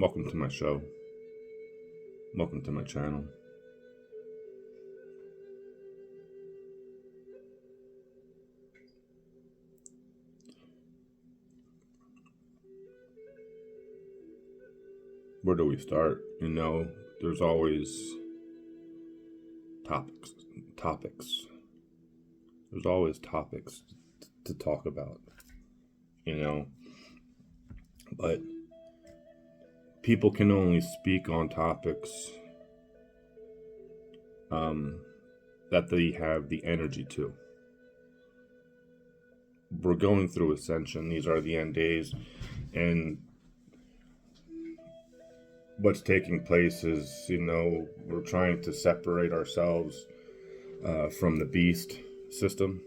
Welcome to my show. Welcome to my channel. Where do we start? There's always topics. There's always topics to talk about, but people can only speak on topics that they have the energy to. We're going through ascension. These are the end days, and what's taking place is, we're trying to separate ourselves from the beast system,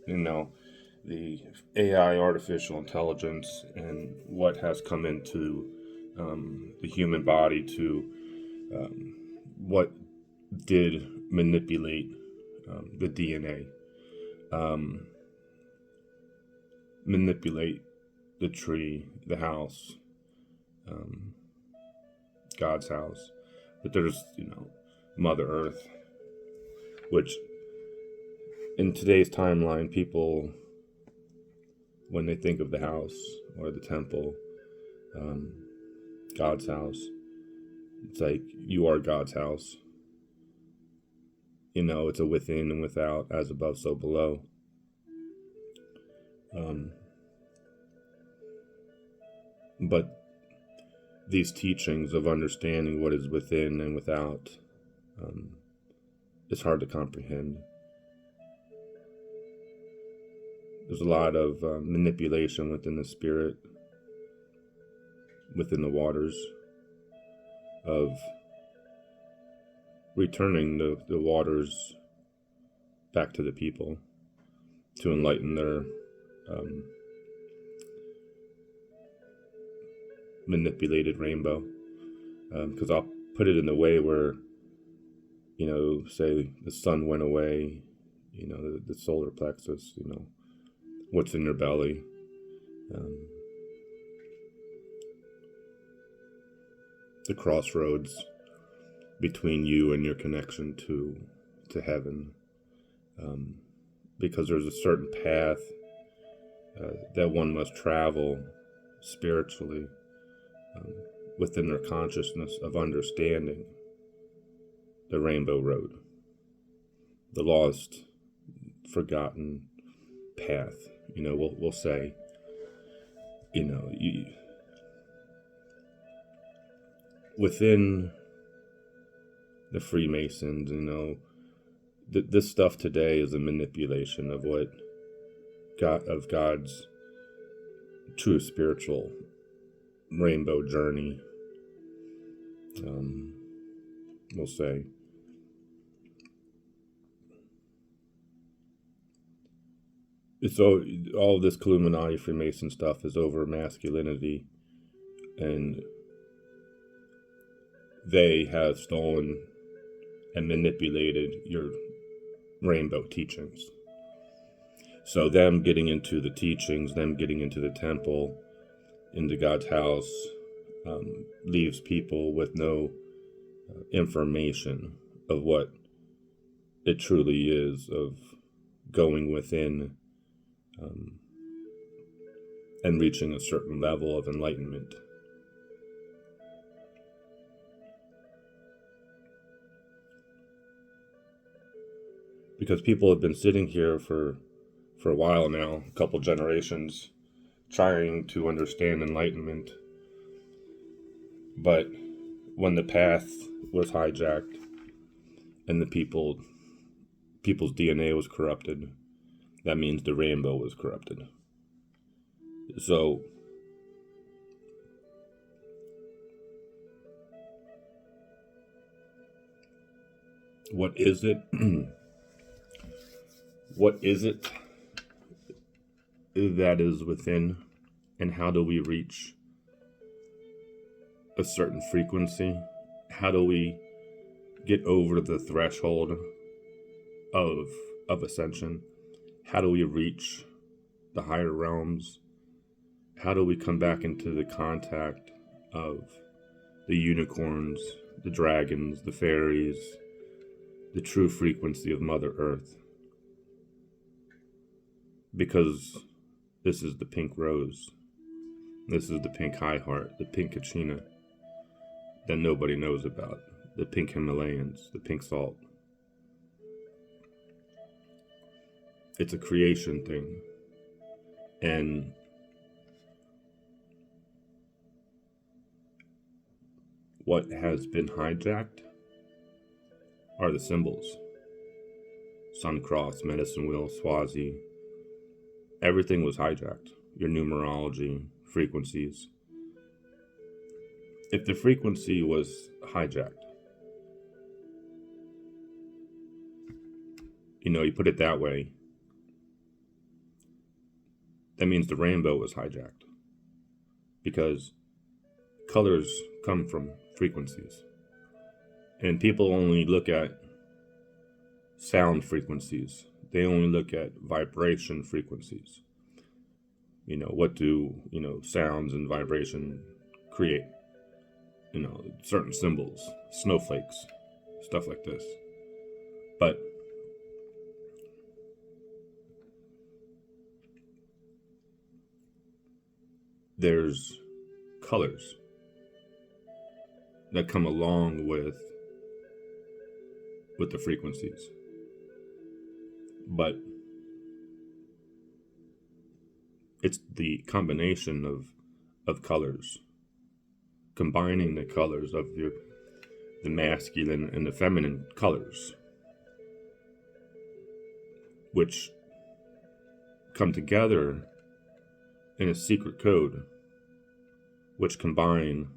the AI, artificial intelligence, and what has come into the human body to what did manipulate the DNA, manipulate the tree, the house, God's house. But there's, Mother Earth, which in today's timeline, people, when they think of the house or the temple, God's house, it's like you are God's house. It's a within and without, as above, so below. But these teachings of understanding what is within and without, it's hard to comprehend. There's a lot of manipulation within the spirit, within the waters, of returning the waters back to the people to enlighten their manipulated rainbow. Because I'll put it in the way where, say the sun went away, the solar plexus, what's in your belly. The crossroads between you and your connection to heaven, because there's a certain path that one must travel spiritually within their consciousness of understanding the rainbow road, the lost, forgotten path. We'll say, within the Freemasons, this stuff today is a manipulation of of God's true spiritual rainbow journey. We'll say. It's all this Illuminati Freemason stuff is over masculinity, and they have stolen and manipulated your rainbow teachings. So them getting into the teachings, them getting into the temple, into God's house, leaves people with no information of what it truly is, of going within and reaching a certain level of enlightenment. Because people have been sitting here for a while now, a couple generations, trying to understand enlightenment. But when the path was hijacked and the people's DNA was corrupted, that means the rainbow was corrupted. So what is it? What is it that is within, and how do we reach a certain frequency? How do we get over the threshold of ascension? How do we reach the higher realms? How do we come back into the contact of the unicorns, the dragons, the fairies, the true frequency of Mother Earth. Because this is the pink rose. This is the pink high heart, the pink Kachina that nobody knows about, the pink Himalayans, the pink salt. It's a creation thing. And what has been hijacked are the symbols. Sun Cross, Medicine Wheel, Swazi. Everything was hijacked. Your numerology, frequencies. If the frequency was hijacked, you put it that way, that means the rainbow was hijacked. Because colors come from frequencies. And people only look at sound frequencies. They only look at vibration frequencies. What do, sounds and vibration create? Certain symbols, snowflakes, stuff like this. But there's colors that come along with the frequencies. But it's the combination of colors, combining the colors of the masculine and the feminine colors, which come together in a secret code, which combine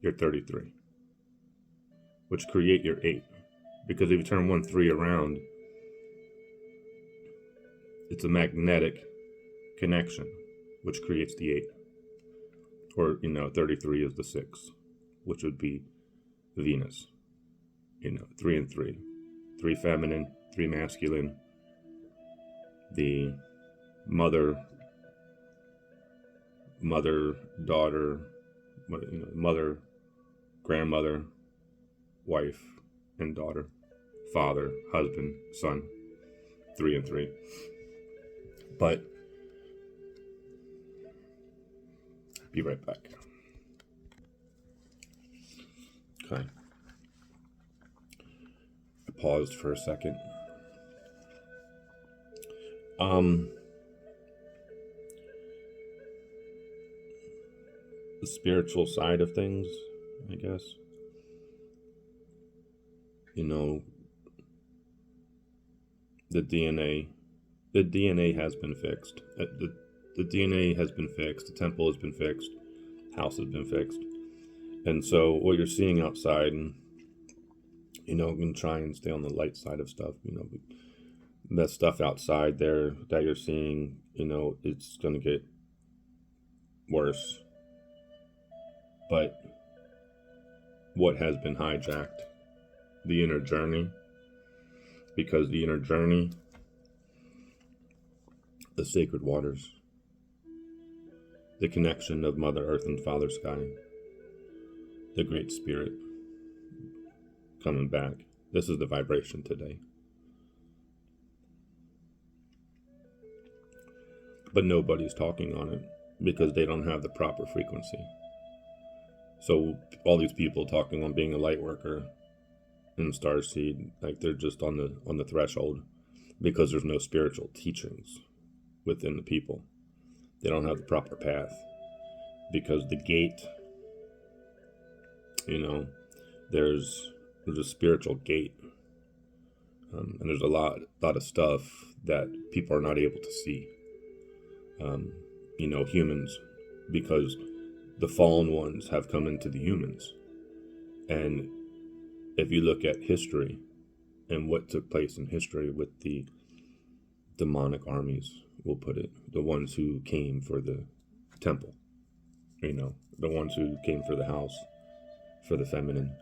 your 33, which create your 8. Because if you turn 1 3 around, it's a magnetic connection, which creates the 8. Or, 33 is the 6, which would be Venus. 3 and 3. 3 feminine, 3 masculine. The mother, daughter, mother, grandmother, wife, and daughter. Father, husband, son. 3 and 3. But be right back. Okay. I paused for a second. The spiritual side of things, I guess. The DNA has been fixed. The DNA has been fixed. The temple has been fixed. House has been fixed. And so what you're seeing outside, and and try and stay on the light side of stuff, that stuff outside there that you're seeing, it's going to get worse. But what has been hijacked? The inner journey. Because the inner journey, the sacred waters, the connection of Mother Earth and Father Sky, the Great Spirit coming back. This is the vibration today. But nobody's talking on it because they don't have the proper frequency. So all these people talking on being a light worker and starseed, like they're just on the threshold because there's no spiritual teachings within the people. They don't have the proper path because the gate, there's a spiritual gate, and there's a lot of stuff that people are not able to see. Humans, because the fallen ones have come into the humans. And if you look at history and what took place in history with the demonic armies, we'll put it, the ones who came for the temple, the ones who came for the house, for the feminine.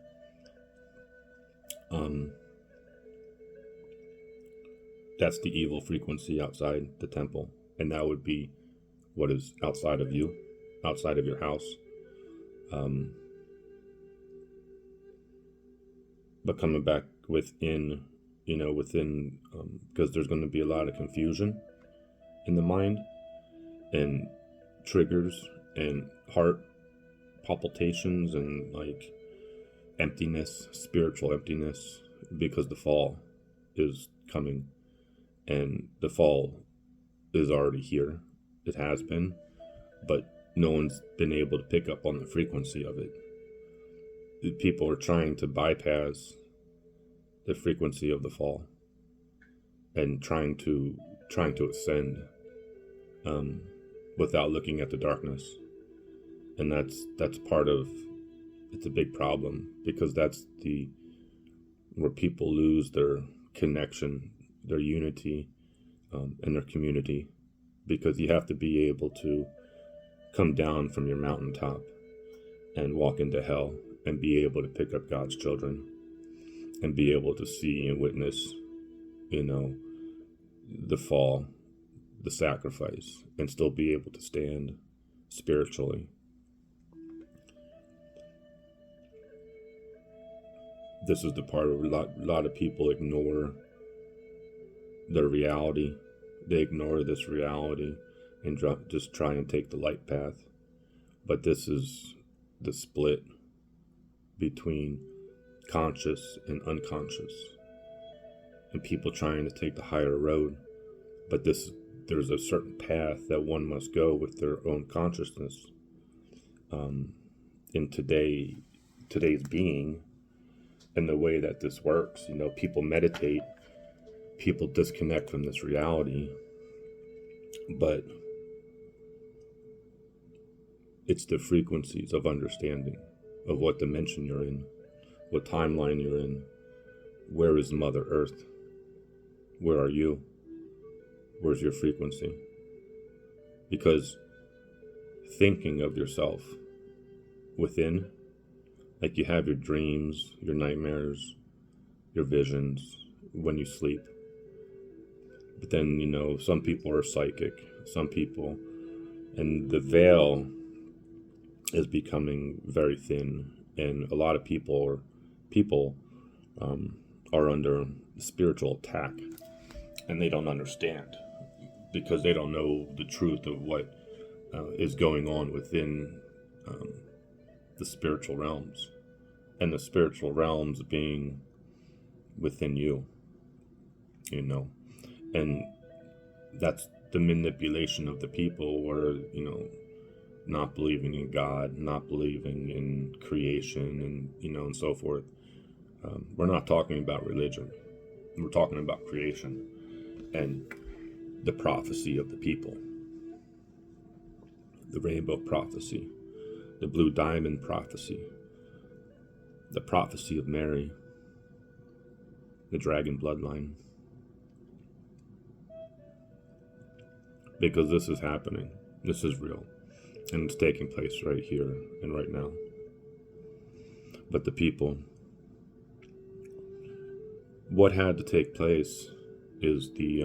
That's the evil frequency outside the temple. And that would be what is outside of you, outside of your house. but coming back within, within, because there's going to be a lot of confusion in the mind and triggers and heart palpitations and like emptiness, spiritual emptiness, because the fall is coming, and the fall is already here. It has been, but no one's been able to pick up on the frequency of it. People are trying to bypass the frequency of the fall and trying to ascend, without looking at the darkness. And that's part of, it's a big problem, because that's where people lose their connection, their unity, and their community, because you have to be able to come down from your mountaintop and walk into hell and be able to pick up God's children and be able to see and witness, the fall, the sacrifice, and still be able to stand spiritually. This is the part where a lot of people ignore their reality. They ignore this reality and just try and take the light path. But this is the split between conscious and unconscious, and people trying to take the higher road. But there's a certain path that one must go with their own consciousness. In today's being, and the way that this works, people meditate, people disconnect from this reality, but it's the frequencies of understanding of what dimension you're in, what timeline you're in. Where is Mother Earth? Where are you? Where's your frequency? Because thinking of yourself within, like you have your dreams, your nightmares, your visions when you sleep. But then, some people are psychic, some people, and the veil is becoming very thin, and a lot of people are under spiritual attack, and they don't understand, because they don't know the truth of what is going on within the spiritual realms, and the spiritual realms being within you, and that's the manipulation of the people, where not believing in God, not believing in creation, and so forth. We're not talking about religion. We're talking about creation and the prophecy of the people, the rainbow prophecy, the blue diamond prophecy, the prophecy of Mary, the dragon bloodline. Because this is happening. This is real. And it's taking place right here and right now. But the people, what had to take place is the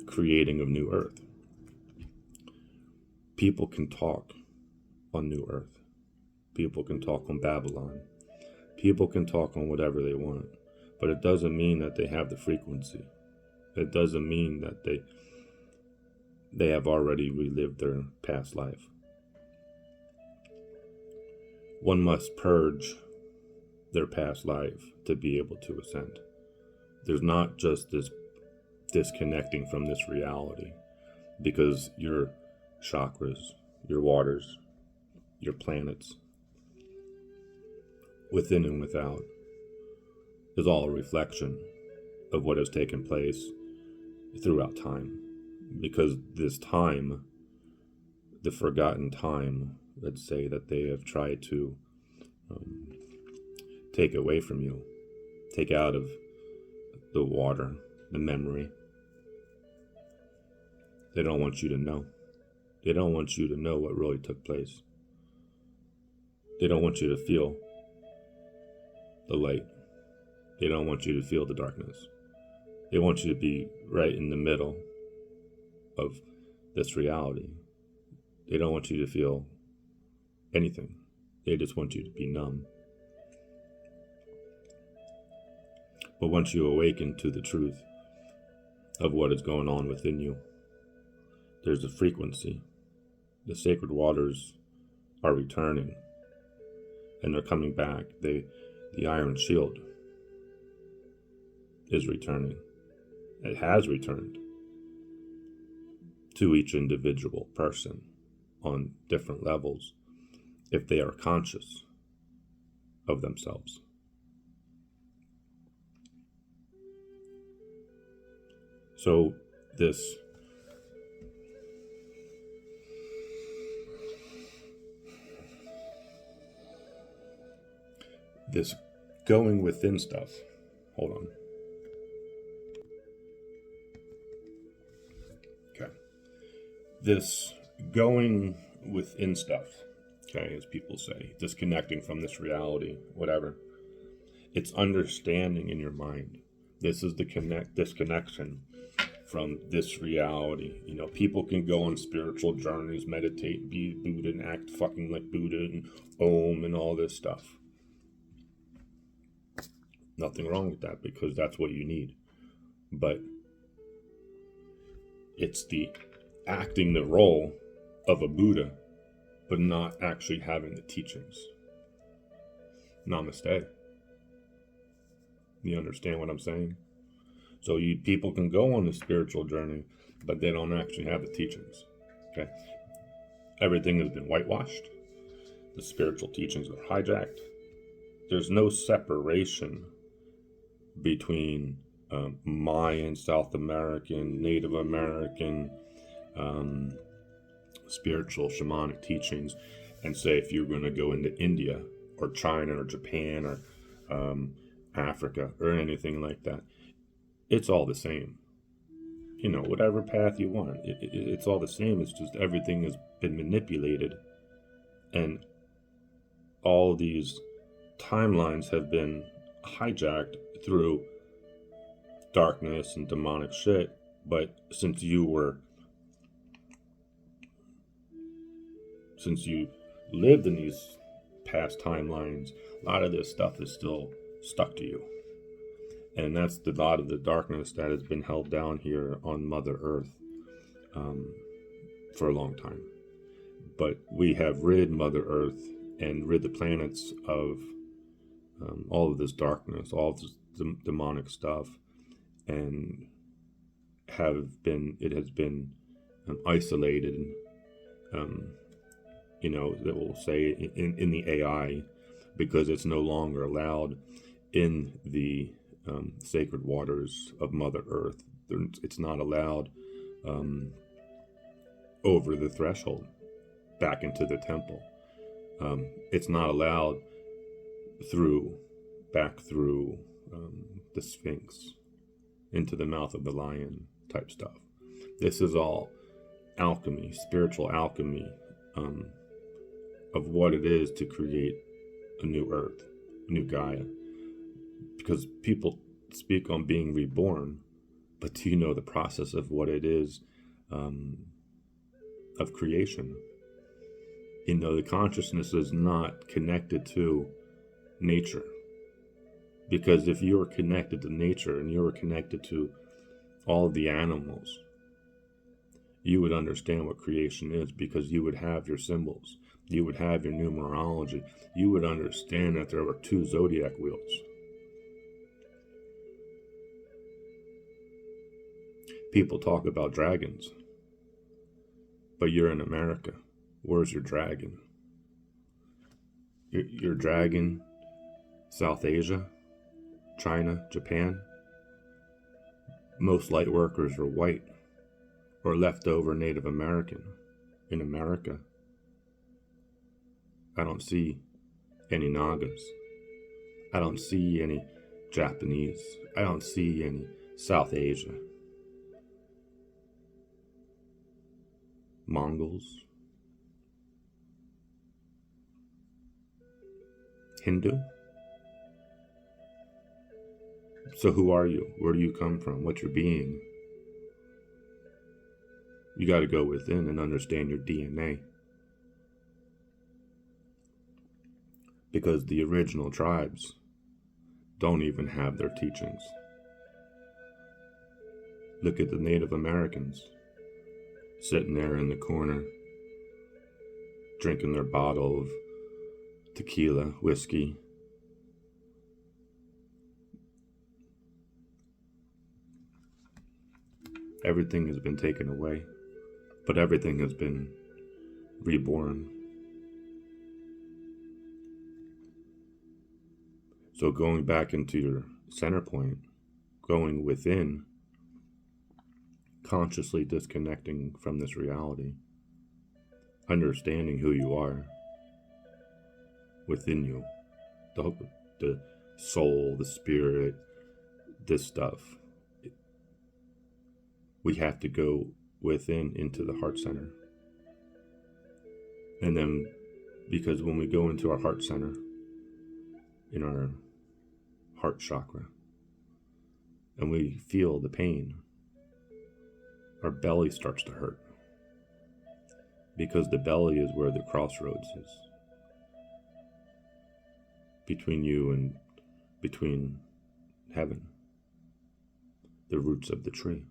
creating of New Earth. People can talk on New Earth. People can talk on Babylon. People can talk on whatever they want. But it doesn't mean that they have the frequency. It doesn't mean that they have already relived their past life. One must purge their past life to be able to ascend. There's not just this disconnecting from this reality, because your chakras, your waters, your planets, within and without, is all a reflection of what has taken place throughout time. Because this time, the forgotten time, let's say, that they have tried to take away from you, take out of the water, the memory. They don't want you to know. They don't want you to know what really took place. They don't want you to feel the light. They don't want you to feel the darkness. They want you to be right in the middle of this reality. They don't want you to feel anything. They just want you to be numb. But once you awaken to the truth of what is going on within you, there's a frequency. The sacred waters are returning, and they're coming back. The iron shield is returning. It has returned to each individual person on different levels if they are conscious of themselves. So this going within stuff, hold on. Okay. This going within stuff, okay, as people say, disconnecting from this reality, whatever. It's understanding in your mind. This is this connection from this reality. You know, people can go on spiritual journeys, meditate, be Buddha, and act fucking like Buddha, and Om, and all this stuff. Nothing wrong with that, because that's what you need. But it's the acting the role of a Buddha, but not actually having the teachings. Namaste. You understand what I'm saying? So people can go on a spiritual journey, but they don't actually have the teachings. Okay? Everything has been whitewashed. The spiritual teachings are hijacked. There's no separation between Mayan, South American, Native American, spiritual shamanic teachings, and say if you're going to go into India or China or Japan or Africa or anything like that, it's all the same. You know, whatever path you want, it's all the same. It's just everything has been manipulated, and all these timelines have been hijacked through darkness and demonic shit. But since you lived in these past timelines, a lot of this stuff is still stuck to you. And that's a lot of the darkness that has been held down here on Mother Earth for a long time. But we have rid Mother Earth and rid the planets of all of this darkness, all of this demonic stuff, and it has been isolated, you know, that will say in the AI, because it's no longer allowed in the sacred waters of Mother Earth. It's not allowed over the threshold back into the temple. It's not allowed back through the Sphinx into the mouth of the lion type stuff. This is all alchemy, spiritual alchemy, of what it is to create a new earth, a new Gaia. Because people speak on being reborn, but do you know the process of what it is of creation? You know, the consciousness is not connected to nature. Because if you were connected to nature and you were connected to all the animals, you would understand what creation is, because you would have your symbols. You would have your numerology. You would understand that there were 2 zodiac wheels. People talk about dragons, but you're in America. Where's your dragon? Your dragon, South Asia, China, Japan. Most light workers are white or leftover Native American. In America, I don't see any Nagas. I don't see any Japanese. I don't see any South Asia. Mongols. Hindu. So who are you? Where do you come from? What's your being? You got to go within and understand your DNA. Because the original tribes don't even have their teachings. Look at the Native Americans sitting there in the corner, drinking their bottle of tequila, whiskey. Everything has been taken away, but everything has been reborn. So going back into your center point, going within, consciously disconnecting from this reality, understanding who you are within you, the soul, the spirit, this stuff. We have to go within into the heart center. And then, because when we go into our heart center, in our heart chakra, and we feel the pain, our belly starts to hurt. Because the belly is where the crossroads is. Between you and between heaven. The roots of the tree.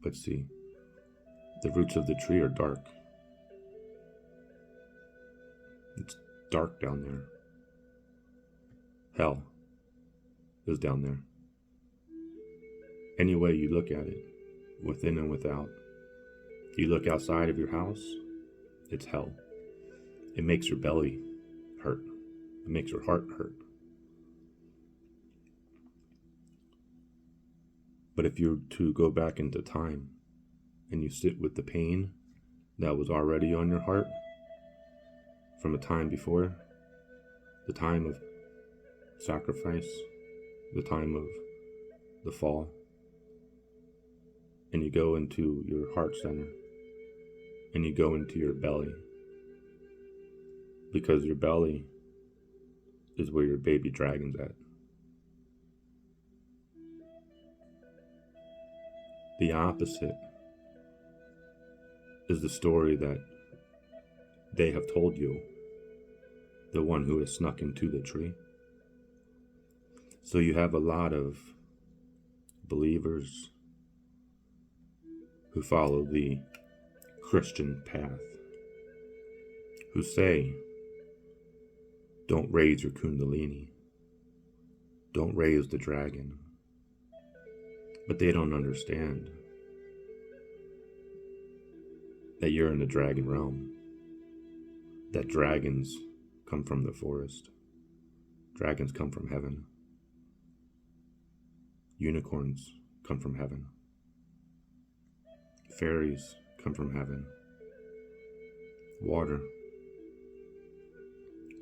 But see, the roots of the tree are dark. It's dark down there. Hell is down there. Any way you look at it, within and without. You look outside of your house, it's hell. It makes your belly hurt. It makes your heart hurt. But if you were to go back into time and you sit with the pain that was already on your heart from a time before, the time of sacrifice, the time of the fall, and you go into your heart center and you go into your belly, because your belly is where your baby dragon's at. The opposite is the story that they have told you, the one who has snuck into the tree. So you have a lot of believers who follow the Christian path, who say, don't raise your kundalini, don't raise the dragon. But they don't understand that you're in the dragon realm, that dragons come from the forest, dragons come from heaven, unicorns come from heaven, fairies come from heaven, water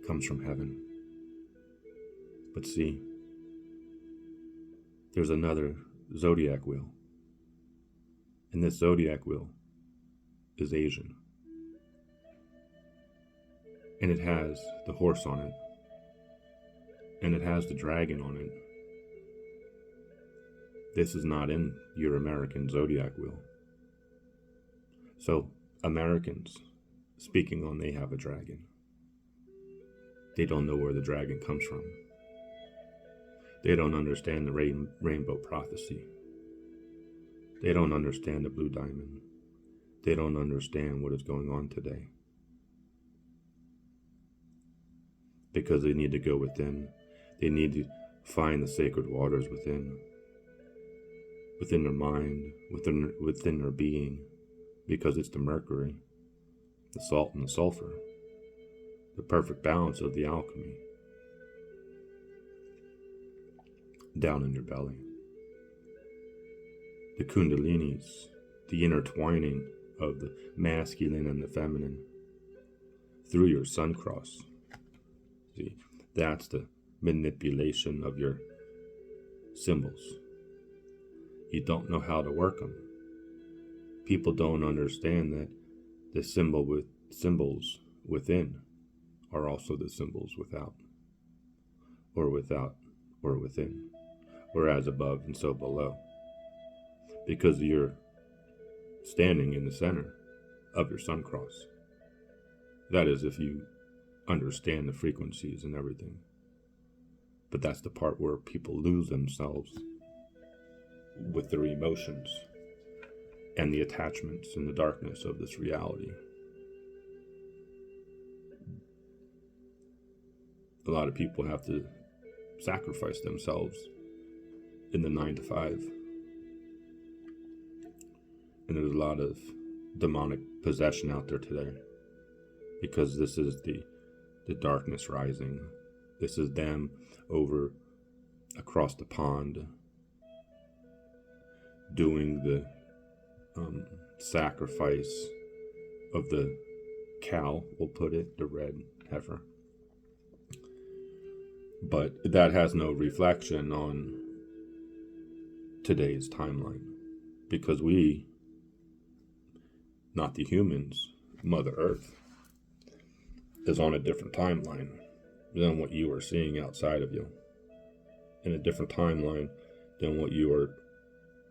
comes from heaven. But see, there's another zodiac wheel, and this zodiac wheel is Asian, and it has the horse on it, and it has the dragon on it. This is not in your American zodiac wheel. So Americans, speaking on they have a dragon, they don't know where the dragon comes from. They don't understand the rainbow prophecy. They don't understand the blue diamond. They don't understand what is going on today. Because they need to go within. They need to find the sacred waters within their mind, within their being, because it's the mercury, the salt and the sulfur, the perfect balance of the alchemy down in your belly. The kundalinis, the intertwining of the masculine and the feminine through your sun cross. See, that's the manipulation of your symbols. You don't know how to work them. People don't understand that the symbols within are also the symbols without, or within, or as above and so below. Because you're standing in the center of your sun cross. That is, if you understand the frequencies and everything. But that's the part where people lose themselves. with their emotions and the attachments and the darkness of this reality. A lot of people have to sacrifice themselves in the 9 to 5. And there's a lot of demonic possession out there today, because this is the darkness rising. This is them over across the pond doing the sacrifice of the cow, we'll put it, the red heifer. But that has no reflection on today's timeline, because we, not the humans, Mother Earth, is on a different timeline than what you are seeing outside of you, in a different timeline than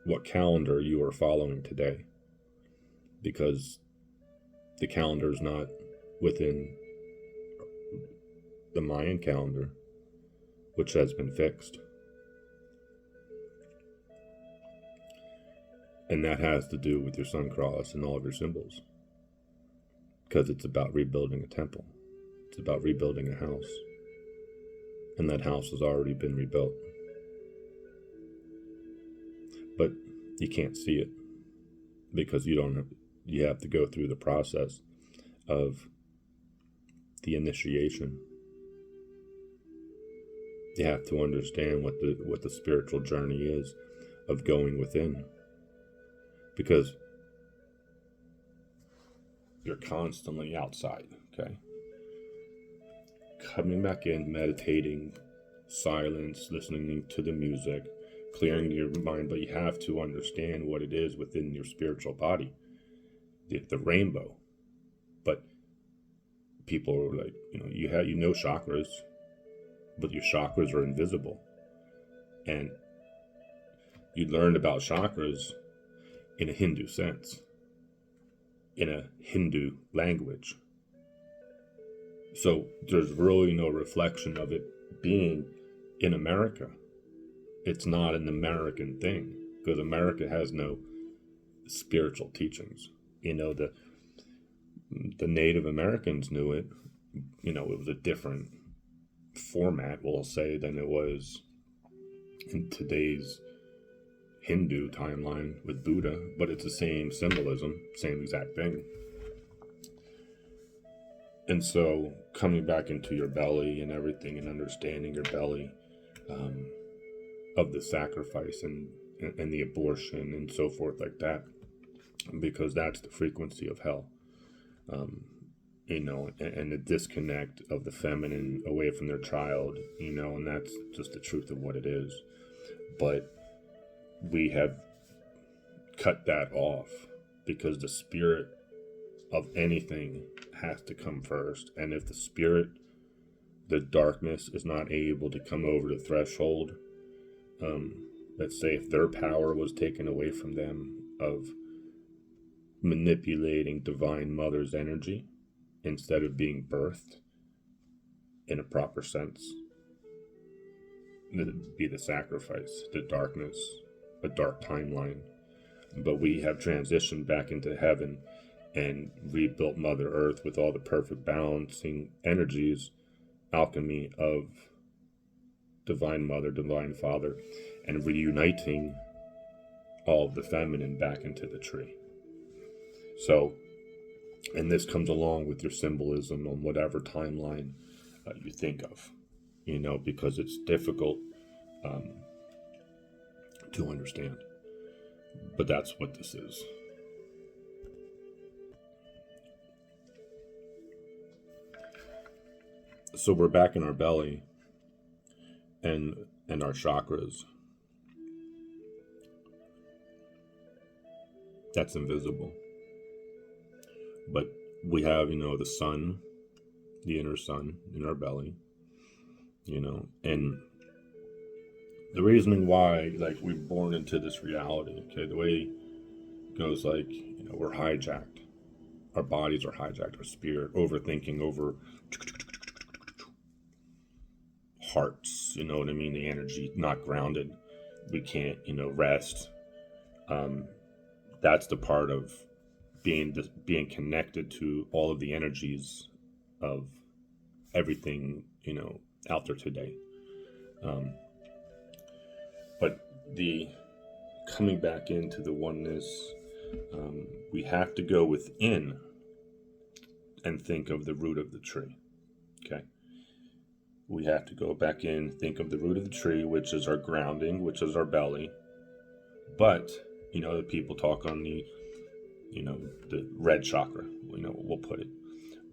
what calendar you are following today, because the calendar is not within the Mayan calendar, which has been fixed. And that has to do with your sun cross and all of your symbols, because it's about rebuilding a temple. It's about rebuilding a house, and that house has already been rebuilt. But you can't see it, because you have to go through the process of the initiation. You have to understand what the spiritual journey is of going within, because you're constantly outside, okay? Coming back in, meditating, silence, listening to the music, clearing your mind, but you have to understand what it is within your spiritual body, the rainbow. But people are like, you know chakras, but your chakras are invisible. And you learned about chakras in a Hindu sense, in a Hindu language. So there's really no reflection of it being in America. It's not an American thing, because America has no spiritual teachings. The Native Americans knew it. It was a different format, we'll say, than it was in today's Hindu timeline with Buddha, but it's the same symbolism, same exact thing. And so coming back into your belly and everything, and understanding your belly, of the sacrifice and the abortion and so forth like that, because that's the frequency of hell, and the disconnect of the feminine away from their child, and that's just the truth of what it is. But we have cut that off, because the spirit of anything has to come first. And if the darkness is not able to come over the threshold, let's say if their power was taken away from them of manipulating Divine Mother's energy instead of being birthed in a proper sense, it'd be the sacrifice, the darkness, a dark timeline. But we have transitioned back into heaven and rebuilt Mother Earth with all the perfect balancing energies, alchemy of Divine Mother, Divine Father, and reuniting all of the feminine back into the tree. So, and this comes along with your symbolism on whatever timeline you think of, because it's difficult to understand. But that's what this is. So we're back in our belly and our chakras. That's invisible. But we have, the sun, the inner sun in our belly, and the reasoning why, we're born into this reality, okay, the way it goes, we're hijacked. Our bodies are hijacked, our spirit, overthinking, over hearts, the energy not grounded, we can't, rest. That's the part of being connected to all of the energies of everything, out there today. But the coming back into the oneness, we have to go within and think of the root of the tree. Okay. We have to go back in, think of the root of the tree, which is our grounding, which is our belly. But, the people talk on the, the red chakra, we'll put it.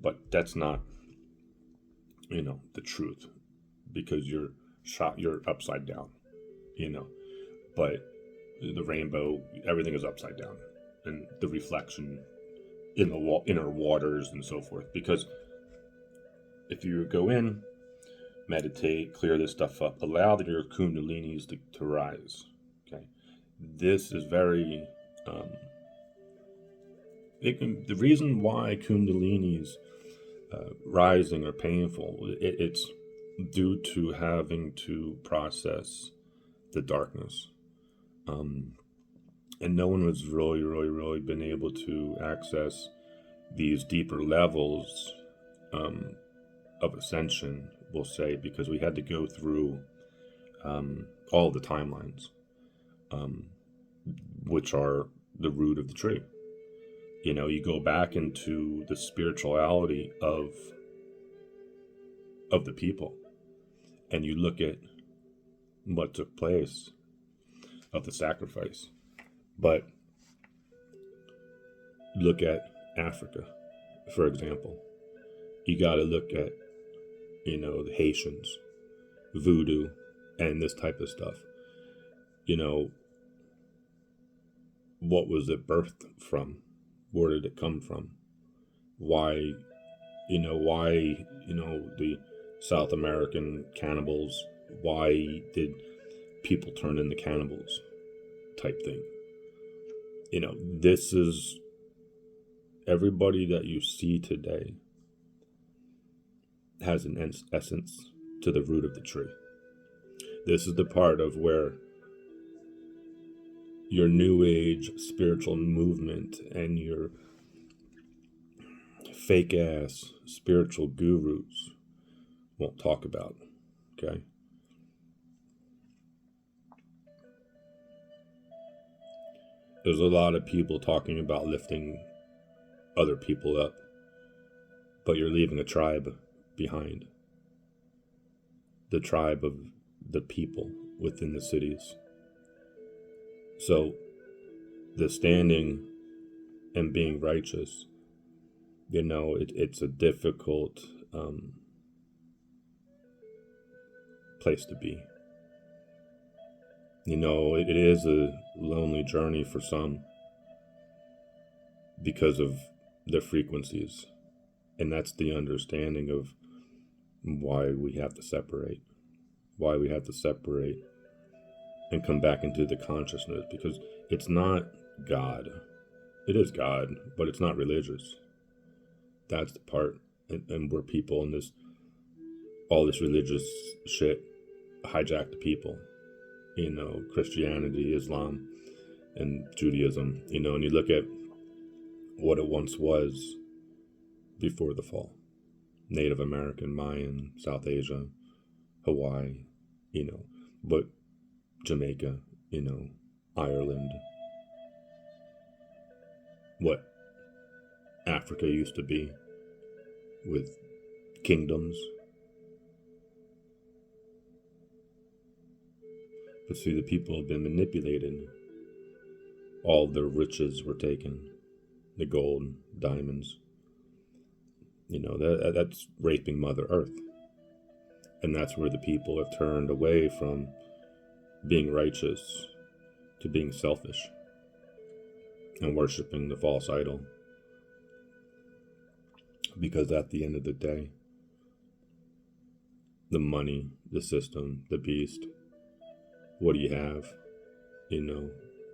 But that's not, the truth, because you're upside down, But the rainbow, everything is upside down, and the reflection in the inner waters and so forth. Because if you go in, meditate, clear this stuff up, allow your kundalinis to rise. Okay, this is very. The reason why kundalinis rising are painful, it's due to having to process the darkness. And no one has really been able to access these deeper levels of ascension, we'll say, because we had to go through all the timelines, which are the root of the tree. You go back into the spirituality of the people, and you look at what took place of the sacrifice. But look at Africa, for example. You got to look at, the Haitians, voodoo, and this type of stuff. What was it birthed from? Where did it come from? Why, the South American cannibals, why did people turn into cannibals type thing? This is everybody that you see today has an essence to the root of the tree. This is the part of where your new age spiritual movement and your fake ass spiritual gurus won't talk about. Okay? There's a lot of people talking about lifting other people up, but you're leaving a tribe behind. The tribe of the people within the cities. So, the standing and being righteous, it's a difficult place to be. It is a lonely journey for some because of the frequencies. And that's the understanding of why we have to separate. And come back into the consciousness, because it's not God. It is God, but it's not religious. That's the part. And where people in all this religious shit hijack the people. Christianity, Islam, and Judaism, and you look at what it once was before the fall. Native American, Mayan, South Asia, Hawaii, but Jamaica, Ireland, what Africa used to be with kingdoms. But see, the people have been manipulated. All their riches were taken. The gold, diamonds. That's raping Mother Earth. And that's where the people have turned away from being righteous to being selfish and worshiping the false idol. Because at the end of the day, the money, the system, the beast, what do you have?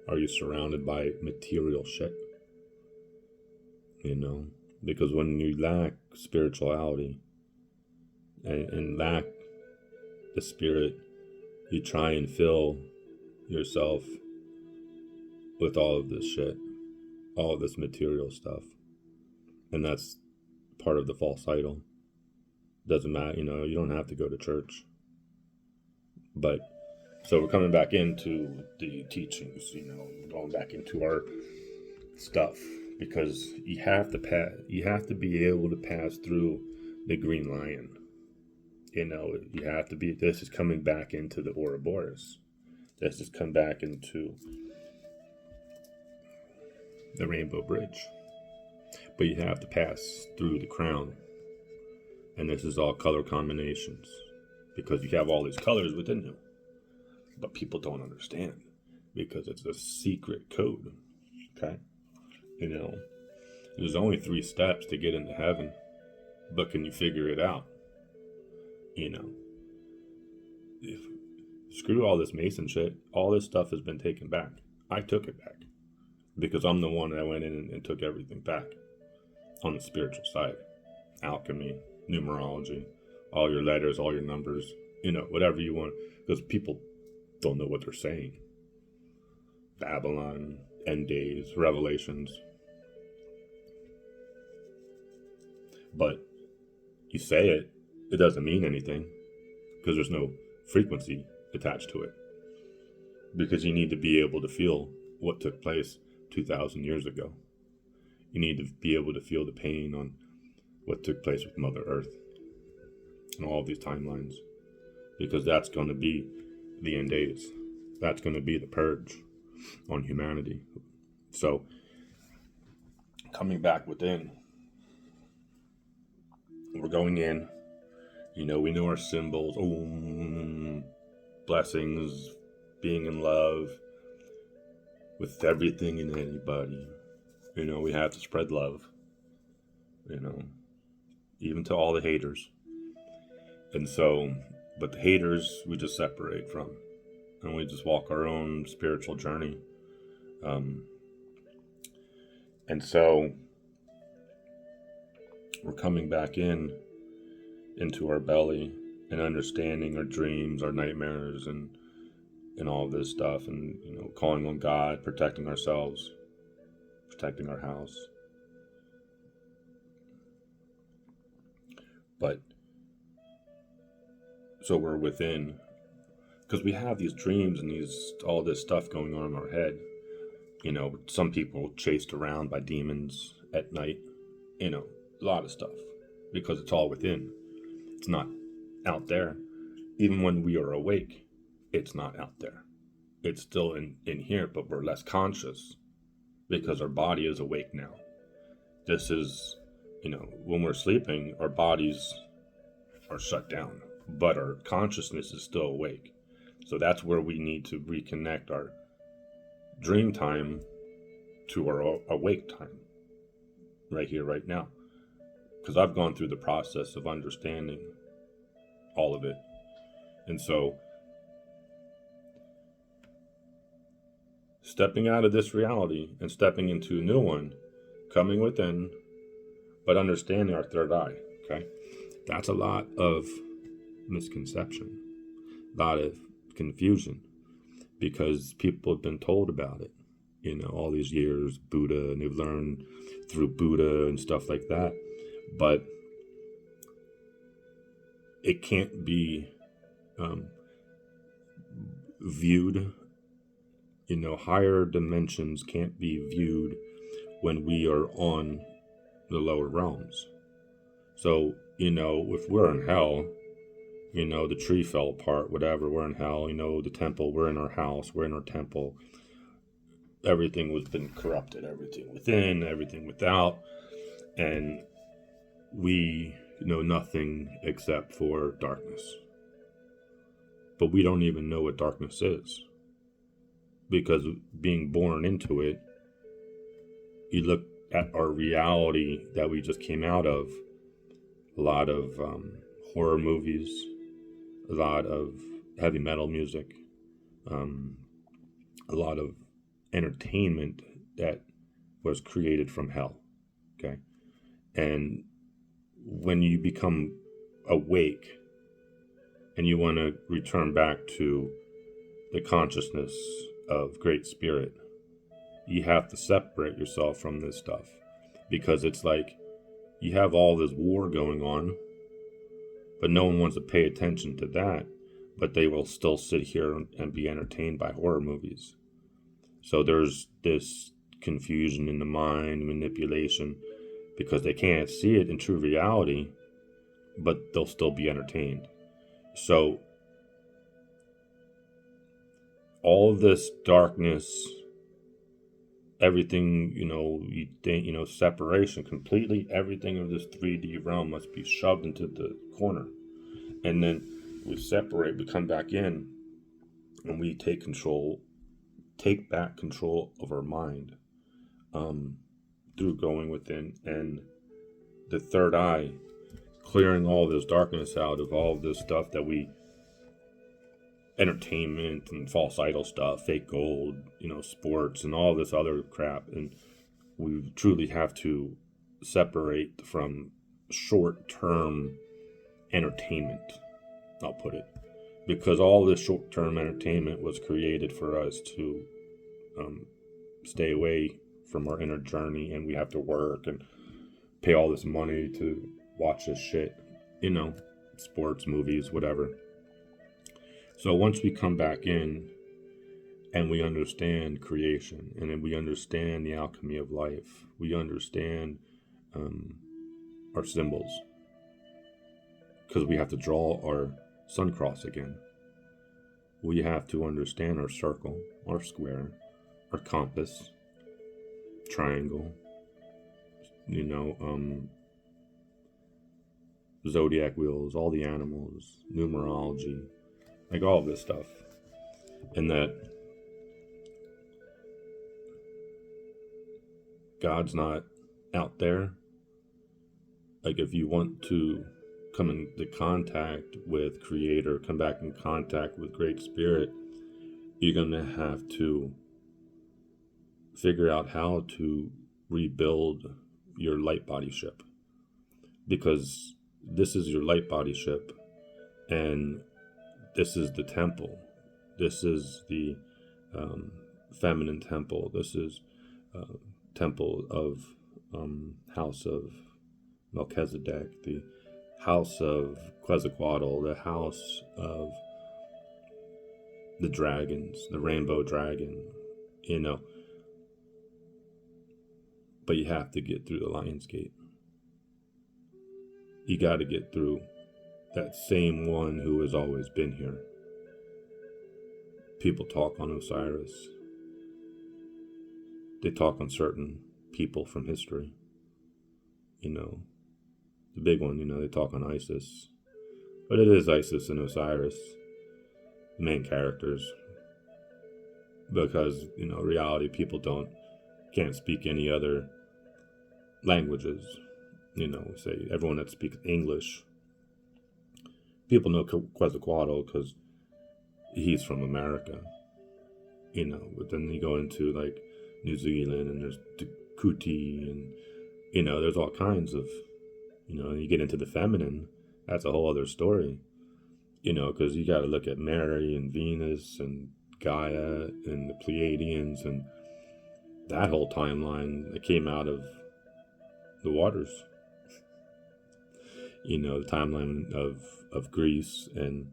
Are you surrounded by material shit? Because when you lack spirituality and lack the spirit, you try and fill yourself with all of this shit, all of this material stuff. And that's part of the false idol. Doesn't matter, you don't have to go to church. But so we're coming back into the teachings, going back into our stuff, because you have to be able to pass through the green lion. You have to be. This is coming back into the Ouroboros. This has come back into the Rainbow Bridge. But you have to pass through the crown. And this is all color combinations, because you have all these colors within you. But people don't understand, because it's a secret code. Okay? There's only 3 steps to get into heaven. But can you figure it out? Screw all this Mason shit. All this stuff has been taken back. I took it back, because I'm the one that went in and took everything back on the spiritual side. Alchemy, numerology, all your letters, all your numbers, whatever you want, because people don't know what they're saying. Babylon, end days, revelations. But you say it, it doesn't mean anything, because there's no frequency attached to it. Because you need to be able to feel what took place 2,000 years ago. You need to be able to feel the pain on what took place with Mother Earth and all of these timelines, because that's going to be the end days. That's going to be the purge on humanity. So, coming back within, we're going in. We know our symbols. Blessings, being in love with everything and anybody. We have to spread love. Even to all the haters. And so, but the haters, we just separate from. And we just walk our own spiritual journey. And so, we're coming back into our belly and understanding our dreams, our nightmares, and all this stuff, and calling on God, protecting ourselves, protecting our house. But so we're within, because we have these dreams and all this stuff going on in our head. Some people chased around by demons at night. A lot of stuff, because it's all within. It's not out there. Even when we are awake, it's not out there. It's still in here, but we're less conscious, because our body is awake now. This is, when we're sleeping, our bodies are shut down, but our consciousness is still awake. So that's where we need to reconnect our dream time to our awake time, right here, right now. Because I've gone through the process of understanding all of it. And so, stepping out of this reality and stepping into a new one, coming within, but understanding our third eye, okay? That's a lot of misconception, a lot of confusion, because people have been told about it, all these years, Buddha, and they've learned through Buddha and stuff like that. But it can't be viewed, higher dimensions can't be viewed when we are on the lower realms. So, if we're in hell, the tree fell apart, whatever, we're in hell, the temple, we're in our house, we're in our temple. Everything was been corrupted, everything within, everything without, and we know nothing except for darkness. But we don't even know what darkness is, because being born into it, you look at our reality that we just came out of, a lot of horror movies, a lot of heavy metal music, a lot of entertainment that was created from hell, okay? And when you become awake and you want to return back to the consciousness of Great Spirit. You have to separate yourself from this stuff, because it's like you have all this war going on, but no one wants to pay attention to that, but they will still sit here and be entertained by horror movies. So there's this confusion in the mind, manipulation, because they can't see it in true reality, but they'll still be entertained. So all of this darkness, everything, you think, separation, completely everything of this 3D realm must be shoved into the corner. And then we separate, we come back in, and we take back control of our mind through going within, and the third eye, clearing all this darkness out of all this stuff that we, entertainment and false idol stuff, fake gold, sports and all this other crap. And we truly have to separate from short-term entertainment, I'll put it, because all this short-term entertainment was created for us to stay away from our inner journey, and we have to work and pay all this money to watch this shit, sports, movies, whatever. So once we come back in and we understand creation, and then we understand the alchemy of life, we understand our symbols, because we have to draw our sun cross again. We have to understand our circle, our square, our compass, triangle, zodiac wheels, all the animals, numerology, like all of this stuff. And that God's not out there. Like, if you want to come into contact with Creator, come back in contact with Great Spirit, you're going to have to figure out how to rebuild your light body ship, because this is your light body ship, and this is the temple. This is the feminine temple. This is temple of house of Melchizedek, the house of Quetzalcoatl, the house of the dragons, the rainbow dragon, But you have to get through the Lion's Gate. You got to get through that same one who has always been here. People talk on Osiris. They talk on certain people from history. The big one, they talk on Isis. But it is Isis and Osiris, the main characters. Because, reality, people can't speak any other languages. Say everyone that speaks English, people know Quetzalcoatl because he's from America, but then you go into like New Zealand, and there's Kuti, and there's all kinds of, you get into the feminine, that's a whole other story, because you got to look at Mary and Venus and Gaia and the Pleiadians and that whole timeline that came out of the waters. The timeline of Greece, and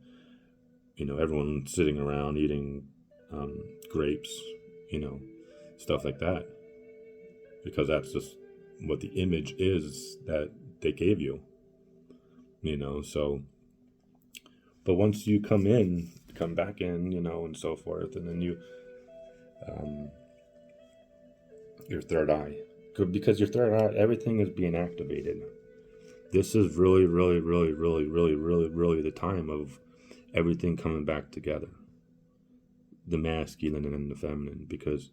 everyone sitting around eating grapes, stuff like that, because that's just what the image is that they gave you, so. But once you come back in, and so forth, and then you your third eye, because your third eye, everything is being activated. This is really, really, really, really, really, really, really the time of everything coming back together. The masculine and the feminine, because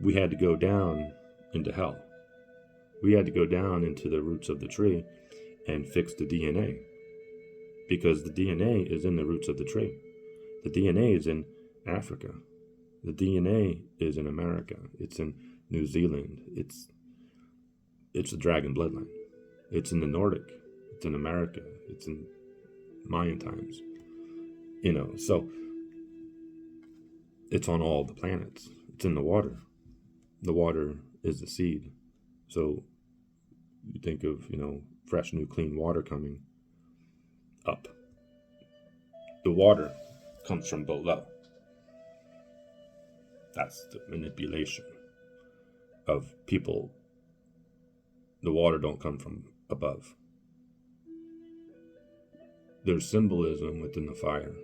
we had to go down into hell. We had to go down into the roots of the tree and fix the DNA. Because the DNA is in the roots of the tree. The DNA is in Africa. The DNA is in America. It's in New Zealand. It's the dragon bloodline. It's in the Nordic. It's in America. It's in Mayan times. So It's on all the planets. It's in the water. The water is the seed. So you think of, fresh, new, clean water coming up. The water comes from below. That's the manipulation of people. The water don't come from above. There's symbolism within the fire,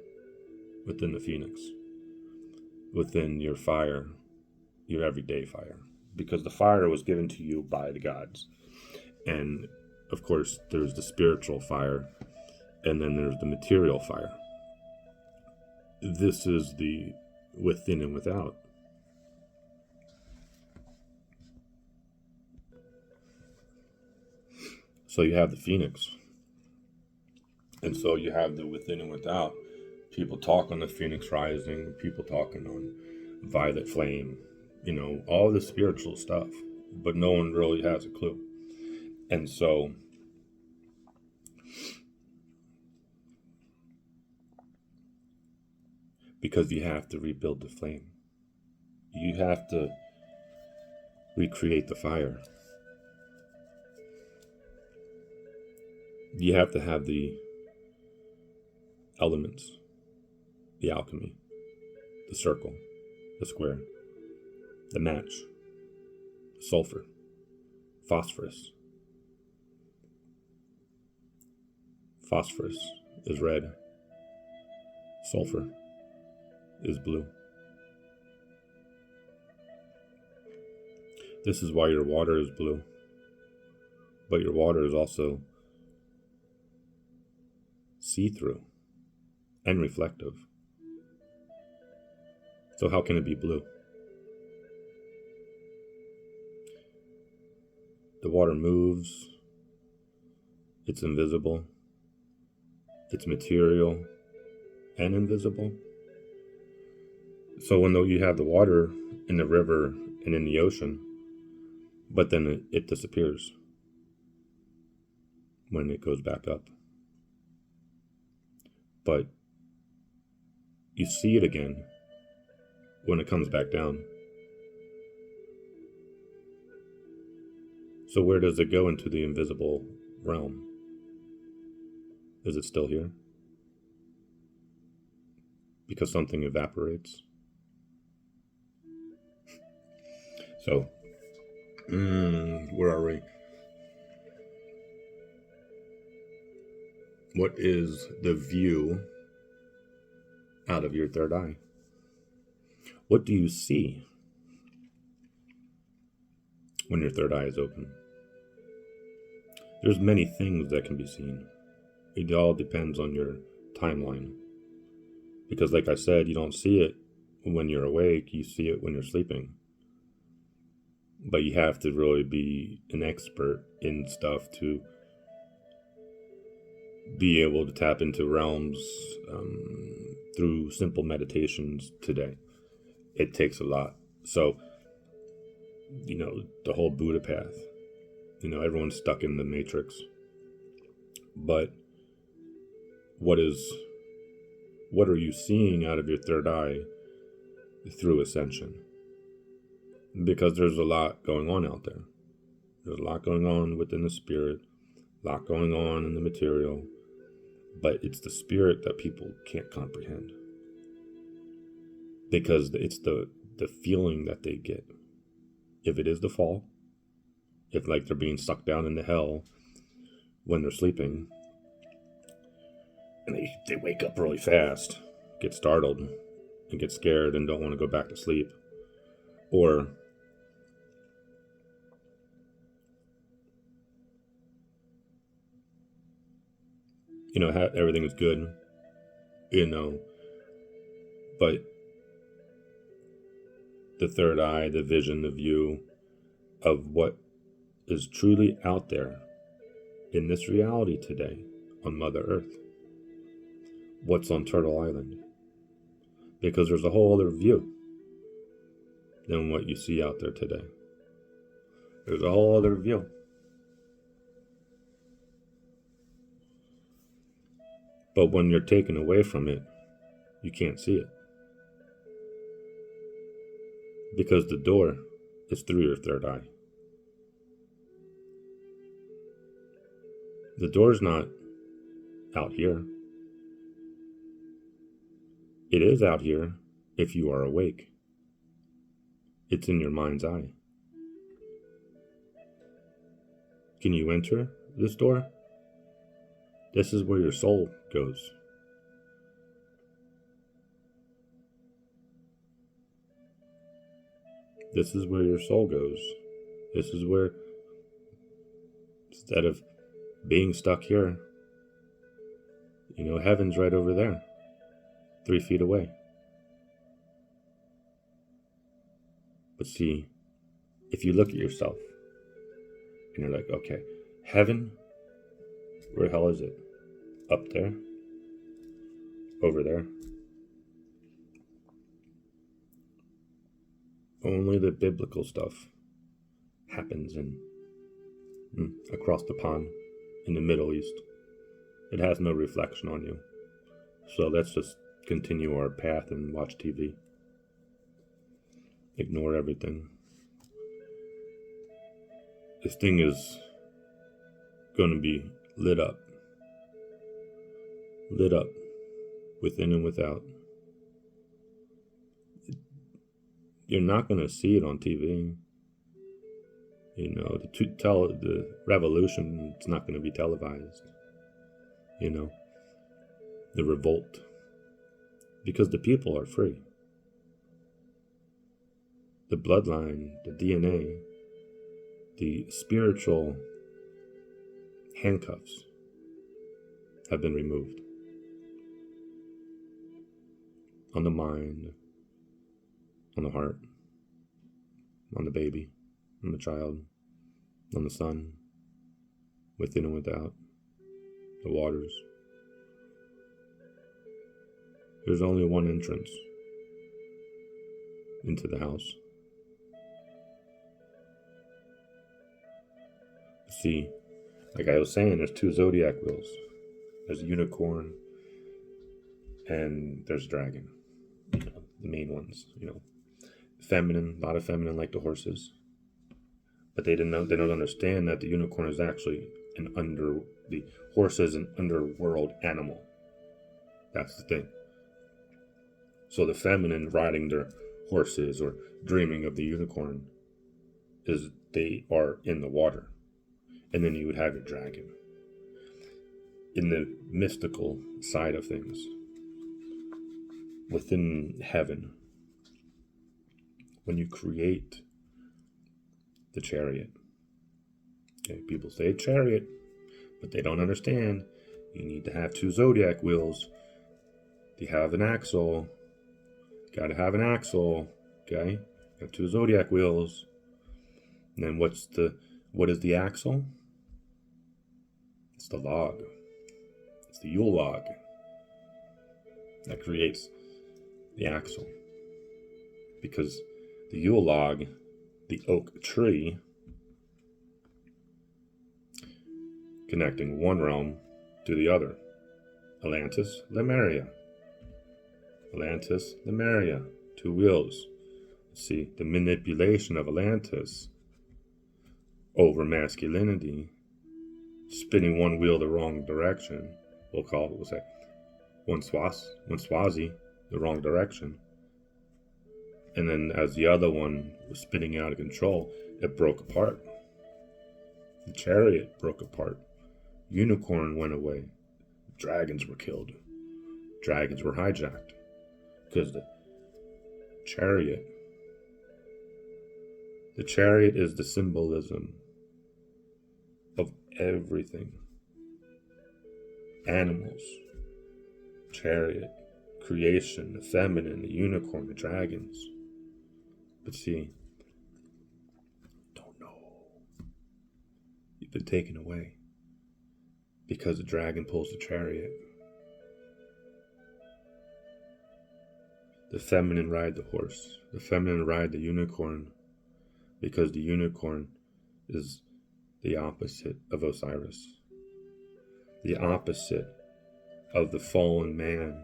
within the phoenix, within your fire, your everyday fire, because the fire was given to you by the gods. And of course, there's the spiritual fire, and then there's the material fire. This is the within and without. So you have the phoenix, and so you have the within and without. People talk on the phoenix rising, people talking on violet flame, all the spiritual stuff, but no one really has a clue. And so because you have to rebuild the flame, you have to recreate the fire. You have to have the elements, the alchemy, the circle, the square, the match, sulfur, phosphorus. Phosphorus is red, sulfur is blue. This is why your water is blue, but your water is also see-through and reflective. So how can it be blue? The water moves, it's invisible, it's material and invisible. So when you have the water in the river and in the ocean, but then it disappears when it goes back up. But you see it again when it comes back down. So where does it go into the invisible realm? Is it still here? Because something evaporates. So, where are we? What is the view out of your third eye? What do you see when your third eye is open? There's many things that can be seen. It all depends on your timeline. Because like I said, you don't see it when you're awake, you see it when you're sleeping. But you have to really be an expert in stuff to be able to tap into realms through simple meditations today. It takes a lot. So, the whole Buddha path, everyone's stuck in the matrix. But what are you seeing out of your third eye through ascension? Because there's a lot going on out there. There's a lot going on within the spirit, a lot going on in the material, but it's the spirit that people can't comprehend. Because it's the feeling that they get. If it is the fall, if like they're being sucked down into hell when they're sleeping, and they wake up really fast, get startled, and get scared and don't want to go back to sleep. Or everything is good, but the third eye, the vision, the view of what is truly out there in this reality today on Mother Earth. What's on Turtle Island? Because there's a whole other view than what you see out there today. There's a whole other view. But when you're taken away from it, you can't see it. Because the door is through your third eye. The door's not out here. It is out here if you are awake. It's in your mind's eye. Can you enter this door? This is where your soul goes. This is where your soul goes. This is where, instead of being stuck here, heaven's right over there, 3 feet away. But see, if you look at yourself and you're like, okay, heaven, where the hell is it? Up there? Over there? Only the biblical stuff happens across the pond in the Middle East. It has no reflection on you. So let's just continue our path and watch TV. Ignore everything. This thing is going to be lit up within and without. You're not going to see it on TV. The revolution, it's not going to be televised. The revolt. Because the people are free. The bloodline, the DNA, the spiritual handcuffs have been removed. On the mind, on the heart, on the baby, on the child, on the sun, within and without, the waters. There's only one entrance into the house. See, like I was saying, there's 2 zodiac wheels. There's a unicorn and there's a dragon. The main ones, feminine, a lot of feminine like the horses. But they don't understand that the unicorn is actually the horse is an underworld animal. That's the thing. So the feminine riding their horses or dreaming of the unicorn is they are in the water. And then you would have your dragon. In the mystical side of things, within heaven, when you create the chariot, okay, people say chariot, but they don't understand. You need to have 2 zodiac wheels. You have an axle. Gotta have an axle. Okay? You have 2 zodiac wheels. And then what is the axle? It's the log. It's the Yule log that creates the axle. Because the Yule log, the oak tree, connecting one realm to the other. Atlantis, Lemuria. Atlantis, Lemuria. 2 wheels. See, the manipulation of Atlantis over masculinity, spinning one wheel the wrong direction. We'll say one Swazi, the wrong direction. And then as the other one was spinning out of control, it broke apart. The chariot broke apart. Unicorn went away. Dragons were killed. Dragons were hijacked. Because the chariot is the symbolism of everything. Animals, chariot, creation, the feminine, the unicorn, the dragons. But see, don't know. You've been taken away because the dragon pulls the chariot. The feminine ride the horse. The feminine ride the unicorn because the unicorn is the opposite of Osiris. The opposite of the fallen man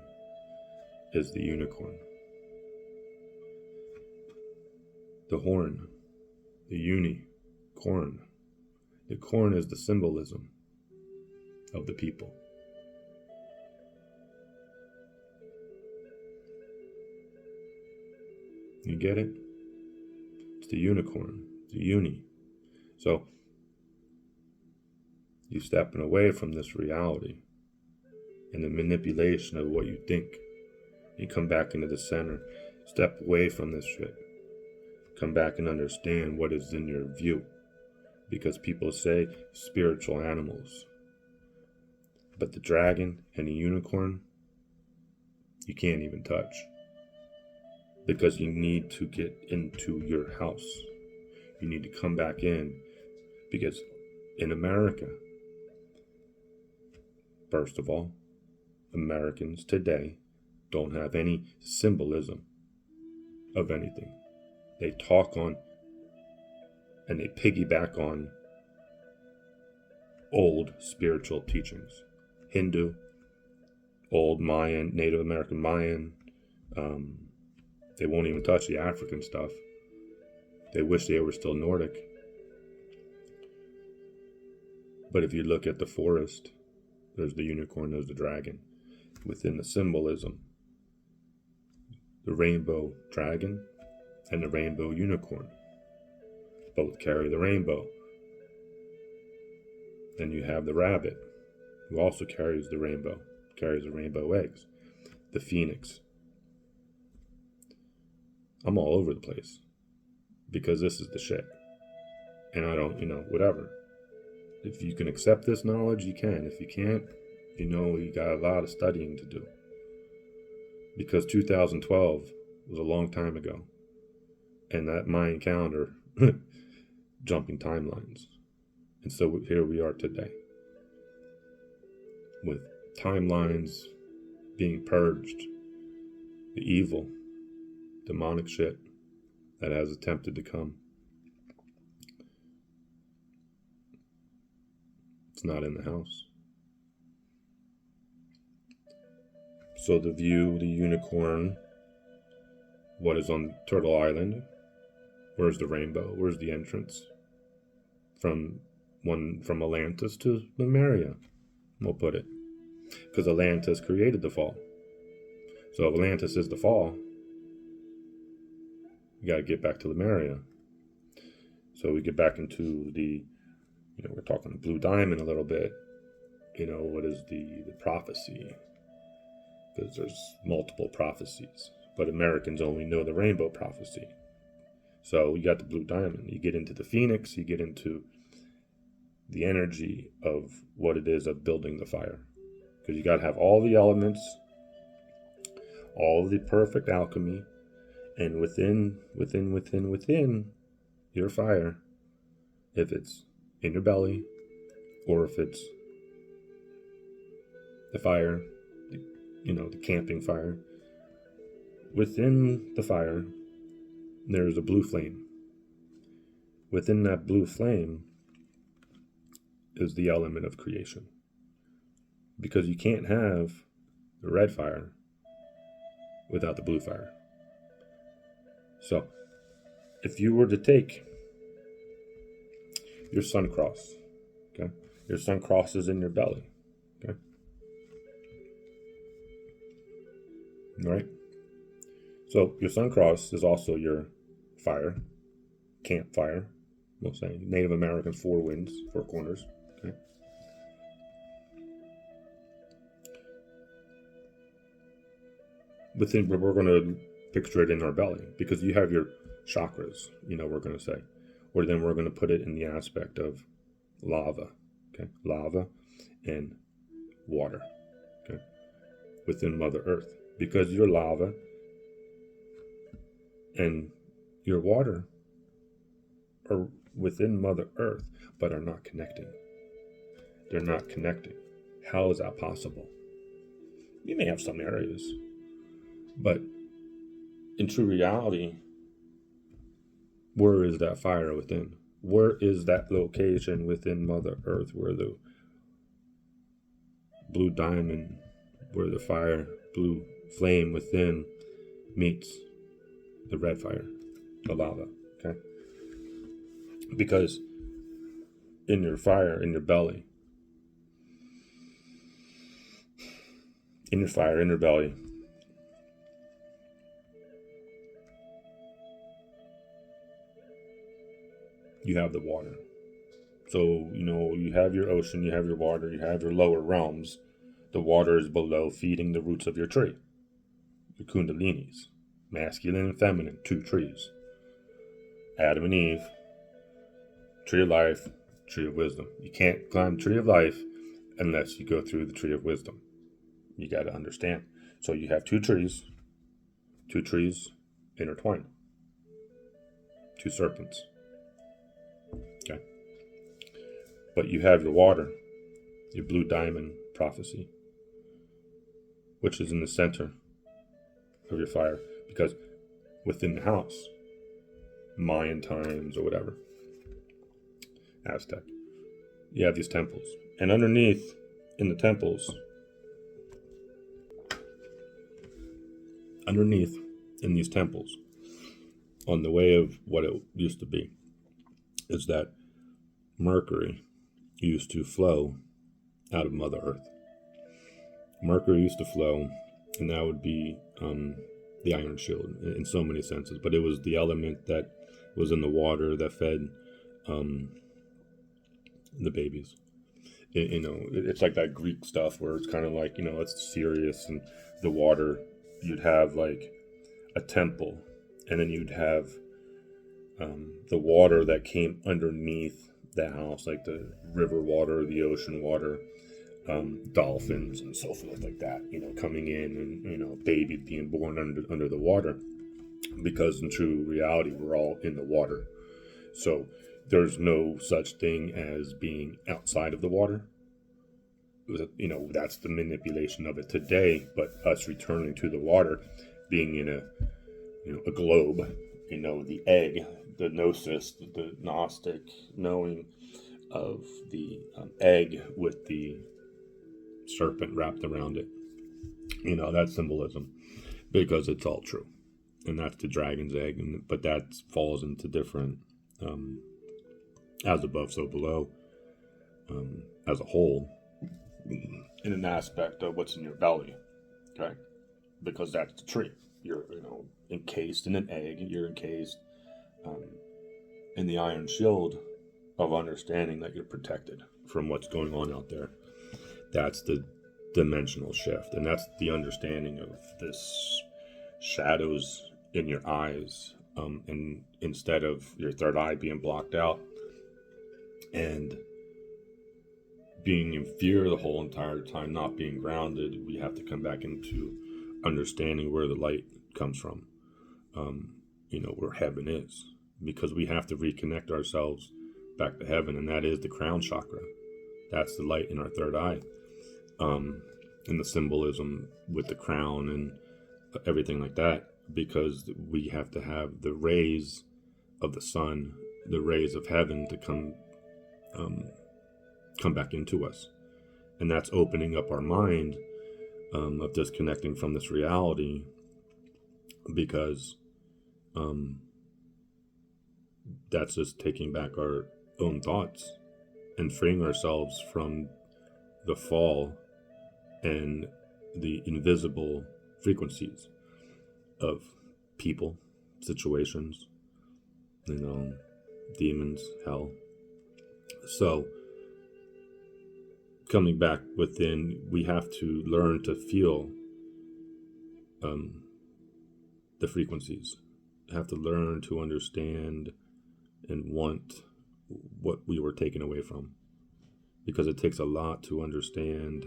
is the unicorn. the horn, the unicorn. The corn is the symbolism of the people. You get it? It's the unicorn, the uni. So you're stepping away from this reality and the manipulation of what you think. You come back into the center, step away from this shit. Come back and understand what is in your view. Because people say spiritual animals. But the dragon and the unicorn, you can't even touch. Because you need to get into your house. You need to come back in. Because in America, first of all, Americans today don't have any symbolism of anything. They talk on and they piggyback on old spiritual teachings. Hindu, old Mayan, Native American Mayan. They won't even touch the African stuff. They wish they were still Nordic. But if you look at the forest, there's the unicorn, there's the dragon. Within the symbolism, the rainbow dragon and the rainbow unicorn both carry the rainbow. Then you have the rabbit, who also carries the rainbow eggs. The phoenix. I'm all over the place because this is the shit. And I don't, whatever. If you can accept this knowledge, you can. If you can't, you got a lot of studying to do. Because 2012 was a long time ago. And that Mayan calendar, jumping timelines. And so here we are today. With timelines being purged. The evil, demonic shit that has attempted to come. It's not in the house. So the view, the unicorn, what is on Turtle Island? Where's the rainbow? Where's the entrance? From Atlantis to Lemuria, we'll put it. Because Atlantis created the fall. So if Atlantis is the fall, you got to get back to Lemuria. So we get back into the, we're talking Blue Diamond a little bit. What is the prophecy? Because there's multiple prophecies. But Americans only know the rainbow prophecy. So you got the Blue Diamond. You get into the Phoenix. You get into the energy of what it is of building the fire. Because you got to have all the elements, all of the perfect alchemy, and within your fire, if it's in your belly, or if it's the fire, the camping fire, within the fire, there's a blue flame. Within that blue flame is the element of creation. Because you can't have the red fire without the blue fire. So, if you were to take your sun cross, okay? Your sun cross is in your belly, okay? All right? So, your sun cross is also your fire, campfire, we'll say. Native American 4 winds, 4 corners, okay? We're going to picture it in our belly because you have your chakras, we're going to say. Or then we're going to put it in the aspect of lava, okay? Lava and water, okay? Within Mother Earth. Because your lava and your water are within Mother Earth, but are not connecting. They're not connecting. How is that possible? You may have some areas, but in true reality, where is that fire within? Where is that location within Mother Earth where the blue diamond, where the fire, blue flame within meets the red fire, the lava? Okay? Because in your fire, in your belly, in your fire, in your belly, you have the water. So, you have your ocean, you have your water, you have your lower realms. The water is below, feeding the roots of your tree, your kundalinis, masculine and feminine, two trees. Adam and Eve, tree of life, tree of wisdom. You can't climb the tree of life unless you go through the tree of wisdom. You got to understand. So you have two trees intertwined, two serpents. Okay. But you have your water, your blue diamond prophecy, which is in the center of your fire, because within the house, Mayan times or whatever, Aztec, you have these temples. And underneath, in the temples, in these temples, on the way of what it used to be, is that Mercury used to flow out of Mother Earth. Mercury used to flow, and that would be the iron shield in so many senses. But it was the element that was in the water that fed the babies. It's like that Greek stuff where it's kind of like, it's serious, and the water, you'd have like a temple, and then you'd have the water that came underneath the house, like the river water, the ocean water, dolphins and so forth like that, coming in, and, babies being born under the water, because in true reality, we're all in the water. So there's no such thing as being outside of the water. That's the manipulation of it today, but us returning to the water, being in a globe, the egg, the gnosis, the Gnostic knowing of the egg with the serpent wrapped around it. That symbolism, because it's all true. And that's the dragon's egg, but that falls into different, as above, so below, as a whole, in an aspect of what's in your belly, okay? Because that's the tree. You're, encased in an egg. You're encased in the iron shield of understanding that you're protected from what's going on out there. That's the dimensional shift, and that's the understanding of this shadows in your eyes, and instead of your third eye being blocked out and being in fear the whole entire time, not being grounded, we have to come back into understanding where the light comes from, where heaven is, because we have to reconnect ourselves back to heaven, and that is the crown chakra. That's the light in our third eye, and the symbolism with the crown and everything like that, because we have to have the rays of the sun, the rays of heaven, to come back into us, and that's opening up our mind, of disconnecting from this reality, because that's just taking back our own thoughts and freeing ourselves from the fall and the invisible frequencies of people, situations, demons, hell. So coming back within, we have to learn to feel the frequencies. Have to learn to understand and want what we were taken away from, because it takes a lot to understand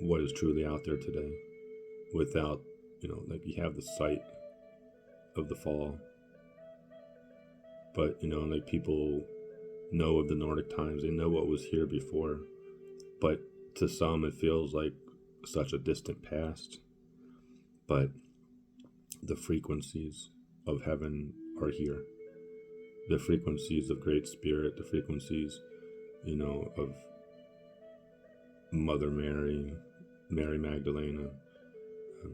what is truly out there today, without, like, you have the sight of the fall, but like, people know of the Nordic times, they know what was here before, but to some it feels like such a distant past. But the frequencies of heaven are here, the frequencies of Great Spirit, the frequencies of Mother Mary, Mary Magdalena,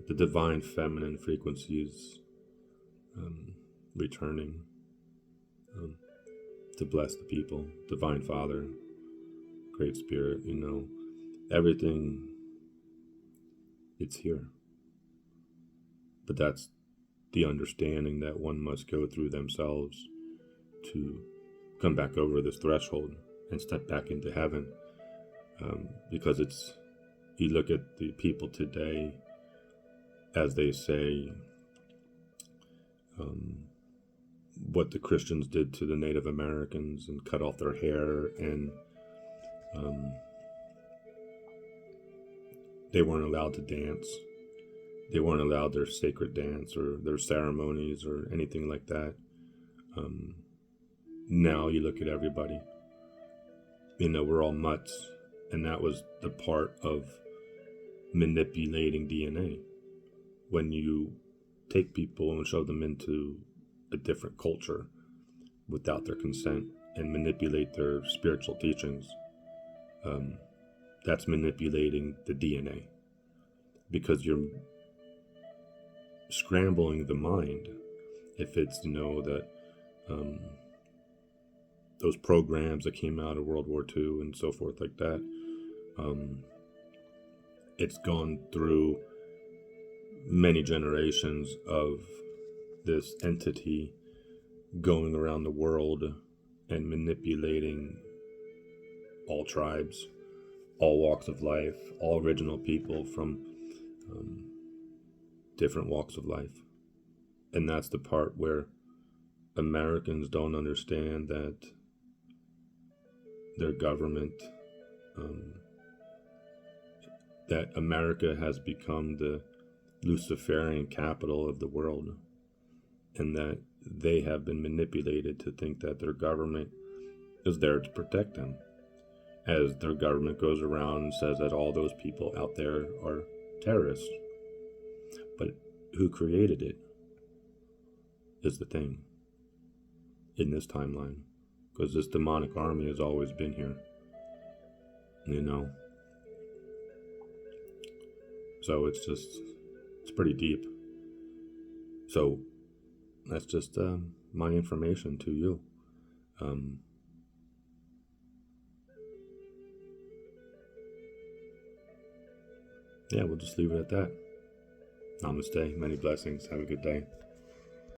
the divine feminine frequencies returning to bless the people, Divine Father, Great Spirit, everything, it's here. But that's the understanding that one must go through themselves to come back over this threshold and step back into heaven. Because you look at the people today, as they say, what the Christians did to the Native Americans and cut off their hair, and they weren't allowed to dance. They weren't allowed their sacred dance or their ceremonies or anything like that. Now you look at everybody, we're all mutts, and that was the part of manipulating DNA. When you take people and shove them into a different culture without their consent and manipulate their spiritual teachings, that's manipulating the DNA, because you're scrambling the mind. If it's that those programs that came out of World War II and so forth like that, it's gone through many generations of this entity going around the world and manipulating all tribes, all walks of life, all original people from different walks of life. And that's the part where Americans don't understand, that their government, that America has become the Luciferian capital of the world, and that they have been manipulated to think that their government is there to protect them, as their government goes around and says that all those people out there are terrorists. But who created it is the thing in this timeline, because this demonic army has always been here, so it's pretty deep. So that's just my information to you. We'll just leave it at that. Namaste. Many blessings. Have a good day.